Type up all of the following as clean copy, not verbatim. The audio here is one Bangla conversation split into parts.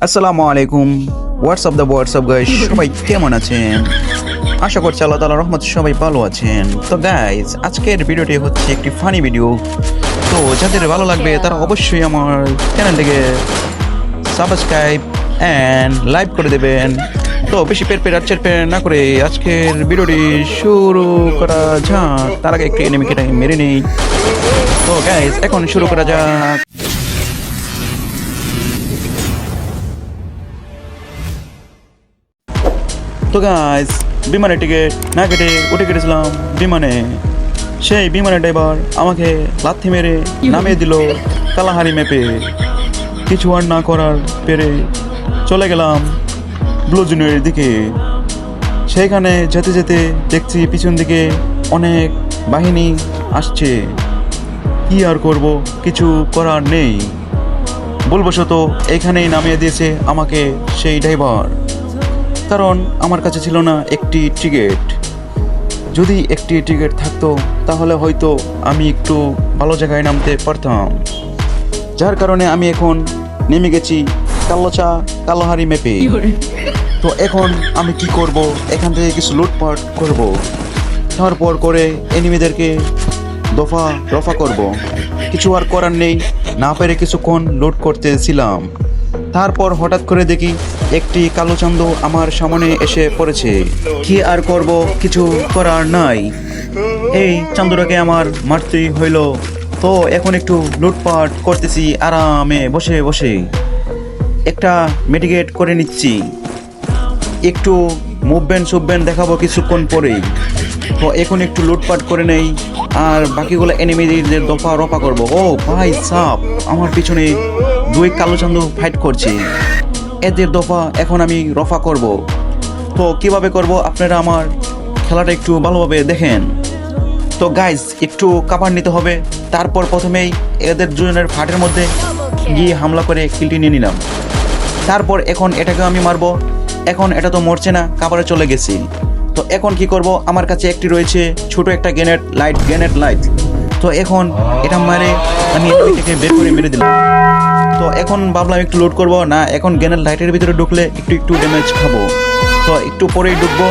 আসসালামু আলাইকুম। হোয়াটসঅ্যাপ গাইস, সবাই কেমন আছেন? আশা করছি আল্লাহ তাআলার রহমতে সবাই ভালো আছেন। তো গাইস, আজকের ভিডিওটি হচ্ছে একটি ফানি ভিডিও। তো যাদের ভালো লাগবে তারা অবশ্যই আমার চ্যানেলটিকে সাবস্ক্রাইব অ্যান্ড লাইক করে দেবেন। তো বেশি পের না করে আজকের ভিডিওটি শুরু করা যাক। তার আগে একটু এনিমিকে মেরে নেই। তো গাইস, এখন শুরু করা যাক। তো গাইস, বিমানের টিকিট না কেটে উঠে গেছিলাম বিমানে। সেই বিমানের ড্রাইভার আমাকে লাথি মেরে নামিয়ে দিল কালাহারি ম্যাপে। কিছু আর না করার পেরে চলে গেলাম ব্লু জুনের দিকে। সেইখানে যেতে যেতে দেখছি পিছন দিকে অনেক বাহিনী আসছে। কি আর করব, কিছু করার নেই। ভুলবশত এখানেই নামিয়ে দিয়েছে আমাকে সেই ড্রাইভার, কারণ আমার কাছে ছিল না একটি টিকিট। যদি একটি টিকিট থাকতো তাহলে হয়তো আমি একটু ভালো জায়গায় নামতে পারতাম। যার কারণে আমি এখন নেমে গেছি কালোহারি ম্যাপে। তো এখন আমি কি করব, এখান থেকে কিছু লুটপাট করব, তারপর করে এনিমিদেরকে দফা করব। কিছু আর করার নেই, না পেরে কিছুক্ষণ লুট করতেছিলাম। তারপর হঠাৎ করে দেখি একটি কালো চান্দু আমার সামনে এসে পড়েছে। কি আর করব, কিছু করার নাই। এই চান্দুটাকে আমার মারতেই হইল। তো এখন একটু লুটপাট করতেছি আরামে বসে বসে। একটা মেডিকেট করে নিচ্ছি, একটু মুভমেন্ট দেখাবো কিছুক্ষণ পরেই। তো এখন একটু লুটপাট করে নেই, আর বাকিগুলো এনিমিদের রফা করবো। ও ভাই সাপ, আমার পিছনে দুই কালো চান্দু ফাইট করছে। এদের দফা এখন আমি রফা করব। তো কিভাবে করব আপনারা আমার খেলাটা একটু ভালোভাবে দেখেন। তো গাইজ, একটু কাভার নিতে হবে। তারপর প্রথমেই এদের দুজনের ফাটের মধ্যে গিয়ে হামলা করে কিলটি নিয়ে নিলাম। তারপর এখন এটাকে আমি মারবো। এখন এটা তো মরছে না, কাভারে চলে গেছি। তো এখন কি করব, আমার কাছে একটি রয়েছে ছোট একটা গ্রেনেড লাইট। তো এখন এটা মারে আমি এটাকে বের করে মেরে দিলাম। তো এখন ভাবলাম একটু লোড করব না, এখন গ্রেনেড লাইটের ভিতরে ঢুকলে একটু ড্যামেজ খাবো। তো একটু পরেই ঢুকবো।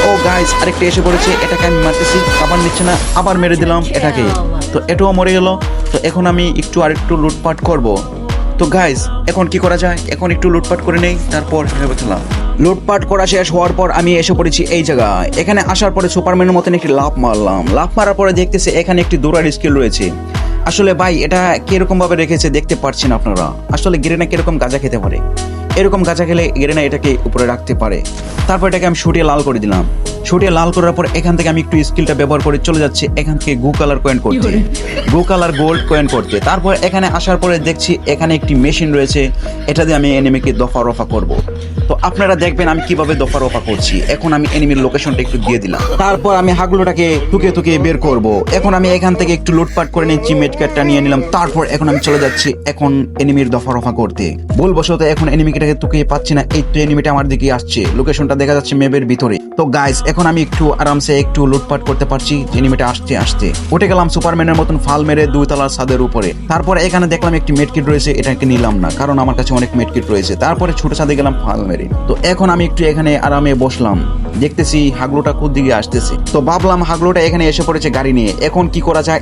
ও গাইস, আরেকটা এসে পড়েছে, এটাকে আমি মারতেছি, কাভার নিচ্ছে না, আবার মেরে দিলাম এটাকে। তো এটাও মরে গেল। তো এখন আমি আরেকটু লুটপাট করব। তো গাইস, এখন কি করা যায়, এখন একটু লুটপাট করে নেই, তারপর ভেবেছিলাম। লুটপাট করা শেষ হওয়ার পর আমি এসে পড়েছি এই জায়গায়। এখানে আসার পরে সুপারম্যানের মতন একটি লাফ মারলাম। লাফ মারার পরে দেখতেছি এখানে একটি দৌড়ার স্কিল রয়েছে। আসলে ভাই, এটা কিরকম ভাবে রেখেছে দেখতে পাচ্ছেন আপনারা। আসলে গেরেনা কিরকম গাঁজা খেতে পারে, এরকম গাঁজা খেলে গেরেনা এটাকে উপরে রাখতে পারে। তারপর এটাকে আমি শুটিয়ে লাল করে দিলাম। শুটিয়ে লাল করার পর এখান থেকে আমি একটু স্কিলটা ব্যবহার করে চলে যাচ্ছি এখান থেকে গো কালার গোল্ড কয়েন করতে। তারপর এখানে আসার পরে দেখছি এখানে একটি মেশিন রয়েছে, এটা দিয়ে আমি এনিমিকে রফা করব। তো আপনারা দেখবেন আমি কিভাবে রফা করছি। এখন আমি এনিমির লোকেশনটা একটু দিয়ে দিলাম। তারপর আমি হাগলুটাকে টুকে বের করব। এখন আমি এখান থেকে একটু লুটপাট করে নিচ্ছি, মেডকেটটা নিয়ে নিলাম। তারপর এখন আমি চলে যাচ্ছি এখন এনিমির রফা করতে। ভুলবশত এখন এনিমিটাকে টুকে পাচ্ছি না। এই তো এনিমিটা আমার দিকে আসছে, লোকেশনটা দেখা যাচ্ছে ম্যাপের ভিতরে। তো গাইস, এখন আমি একটু আরামসে একটু লুটপাট করতে পারছি। এনিমিটা আসতে উঠে গেলাম সুপারম্যানের মতন ফাল মেরে 2 তলার ছাদের উপরে। তারপর এখানে দেখলাম একটি মেডকিট রয়েছে, এটাকে নিলাম না, কারণ আমার কাছে অনেক মেডকিট রয়েছে। তারপরে ছোট ছাদে গেলাম ফাল মেরে। তো এখন আমি একটু এখানে আরামে বসলাম, দেখতেছি হাগলুটা কোন দিকে আসতেছে। তো ভাবলাম হাগলুটা এখানে এসে পড়েছে গাড়ি নিয়ে। এখন কি করা যায়,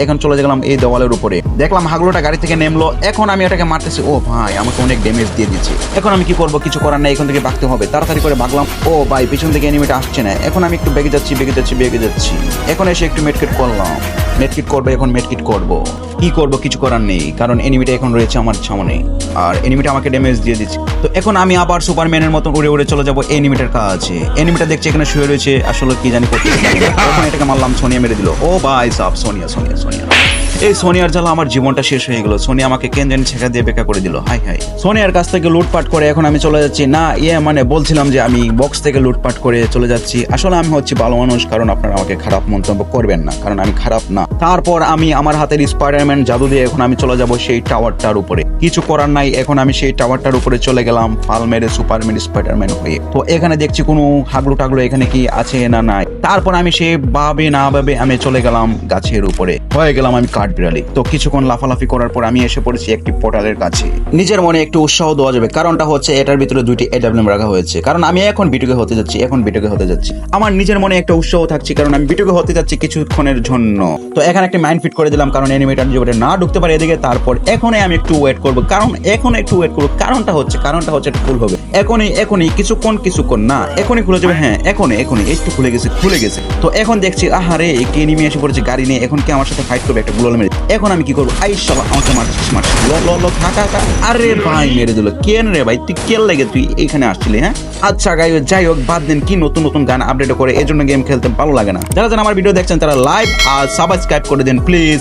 এখন চলে গেলাম এই দেওয়ালের উপরে। দেখলাম হাগলুটা গাড়ি থেকে নেমলো। এখন আমি এটাকে মারতেছি। ও ভাই, আমাকে অনেক ড্যামেজ দিয়ে দিচ্ছে। এখন আমি কি করব, কিছু করার নাই, এখান থেকে ভাগতে হবে। তাড়াতাড়ি করে ভাগলাম। ও ভাই, পিছন থেকে এনিমিটা আসছে না। এখন আমি একটু বেগে যাচ্ছি। এখন এসে একটু মেডকিট করলাম। এখন মেডকিট করব। কি করব, কিছু করার নেই, কারণ এনিমিটা এখন রয়েছে আমার সামনে, আর এনিমিটা আমাকে ড্যামেজ দিয়ে দিচ্ছে। তো এখন আমি আবার সুপারম্যানের মতন উড়ে চলে যাবো এনিমিটার কাছে। এনিমিটা দেখছে এখানে শুয়ে রয়েছে, আসলে কি জানি করতে। তখন এটাকে মারলাম, সোনিয়া মেরে দিল। ও ভাই সাব, সোনিয়া। এই সোনিয়ার জ্বালা আমার জীবনটা শেষ হয়ে গেল। সোনিয়া আমাকে কেন জানি ছেঁকা দিয়ে বেকা করে দিল। হাই সোনিয়ার কাছ থেকে লুটপাট করে এখন আমি চলে যাচ্ছি না। বলছিলাম যে আমি বক্স থেকে লুটপাট করে চলে যাচ্ছি। আসলে আমি হচ্ছি ভালো মানুষ, কারণ আপনারা আমাকে খারাপ মন্তব্য করবেন না, কারণ আমি খারাপ না। তারপর আমি আমার হাতের স্পাইডারম্যান জাদু দিয়ে এখন আমি চলে যাব সেই টাওয়ারটার উপরে। কিছু করার নাই, এখন আমি সেই টাওয়ারটার উপরে চলে গেলাম ফাল মেরে সুপারম্যান স্পাইডারম্যান হয়ে। তো এখানে দেখছি কোনো হাগলু টাগলু এখানে কি আছে না নাই। তারপর আমি সে ভাবে না ভাবে আমি চলে গেলাম গাছের উপরে, হয়ে গেলাম আমি কাঠবিড়ালি। তো কিছুক্ষণ লাফালাফি করার পর আমি এসে পড়েছি একটি পোর্টালের কাছে। নিজের মনে একটু উৎসাহ দেওয়া যাবে, কারণটা হচ্ছে এটার ভিতরে 2টি এডাব্লিউএম রাখা হয়েছে, কারণ আমি এখন বিটুকে হতে যাচ্ছি, আমার নিজের মনে একটা উৎসাহ থাকছে, কারণ আমি বিটুকে হতে যাচ্ছি কিছুক্ষণের জন্য। তো এখানে একটা মাইন্ড ফিট করে দিলাম, কারণ এনিমেটার যদি না ঢুকতে পারে এদিকে। তারপর এখনই আমি একটু ওয়েট করবো, কারণটা হচ্ছে একটু ভুল হবে। এখনই কিছুক্ষণ না, এখনই খুলে যাবে। হ্যাঁ এখনই একটু খুলে গেছে। তো এখন দেখছি আহারে একটি এনিমি এসে পড়েছে গাড়ি নিয়ে, এখন কি আমার সাথে ফাইট করবে একটা গুলো মেরে। এখন আমি কি করবো, আইসা আমাকে মারছিস থাকা। আরে ভাই মেরে দিল, কেন রে ভাই তুই কেন লাগে তুই এখানে আসছিলি? হ্যাঁ আচ্ছা যাই হোক বাদ দেন, কি নতুন গান আপডেট করে এজন্য গেম খেলতে ভালো লাগে না। যারা আমার ভিডিও দেখছেন তারা লাইক আর সাবস্ক্রাইব করে দেন প্লিজ।